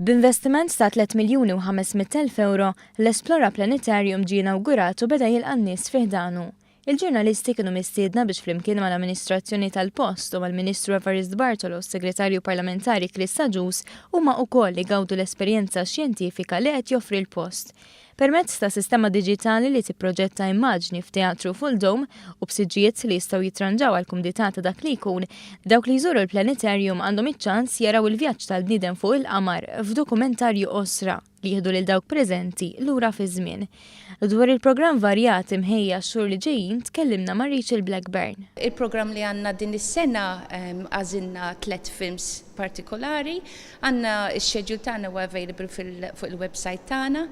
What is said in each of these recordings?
B'investiment ta' 3,500,000 euro, l-Esplora Planetarium ġie inawgurat u beda jilqa' n-nies fih danu. Il-ġurnalisti kienu mistiedna biex flimkien mal-amministrazzjoni tal-post u mal-Ministru Evarist Bartolos, Segretarju Parlamentari Chris Saġus, huma wkoll li gawdu l-esperjenza xjentifika li qed joffri l-post. Permezz ta' sistema diġitali li tipproġetta immaġni f'teatru full dome u b'siġġijiet li jistgħu jitranġaw għal kumdità ta' dak li jkun, dawk li jżuru l-Planetarium għandhom iċ-ċans jaraw il-vjaġġ tal-bniedem fuq il-qamar f'dokumentarju qosra li jieħdu lil dawk preżenti lura fi żmien. Dwar il-programm varjat imħejja x-xhur li ġejjin tkellimna ma' Rachel Blackburn. Il-programm li għandna din is-sena għażilna 3 films partikolari, għandna x-schedule tagħna huwa available fuq il-website tagħna.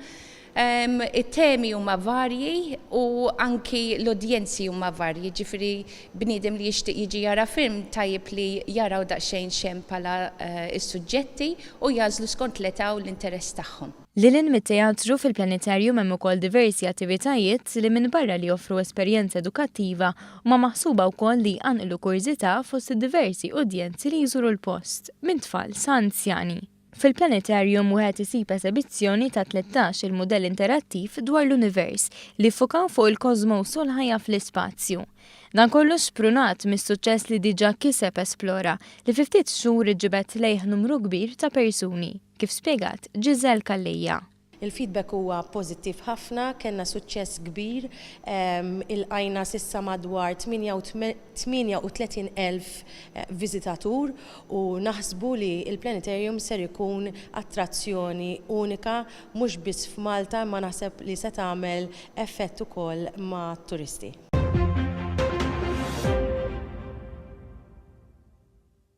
It-temi huma varji u anki l-udjenzi huma varji, ġifieri bniedem li jixtieq jiġi jara film tajjeb li jaraw daqsxejn xem bħala s-suġġetti u jażlu skont l-età u l-interess tagħhom. Lilin mit-teatru fil-Planetarium hemm ukoll diversi attivitajiet li minn barra li joffru esperjenza edukattiva u ma maħsuba wkoll li għanqlu kurżità fost diversi udjenzi li jżuru l-post, minn tfal sa anzjani. Fil-Planetarium wieħed isib esibizzjoni ta' 13 il-mudell interattiv dwar l-univers li ffokaw fuq il-kosmos u l-ħajja fl-ispazju. Dan kollu sprunat mis-suċċess li diġà kiseb Esplora li fi ftit xhur iġġibed lejh numru kbir ta' persuni, kif spjegat Giselle Kallejja. Il-feedback huwa pożittiv ħafna, kellna suċċess kbir, ilqajna sissa madwar 38,000 viżitatur u naħsbu li il-Planetarium ser ikun attrazzjoni unika mhux biss f'Malta ma naħseb li se tagħmel effett ukoll ma' turisti.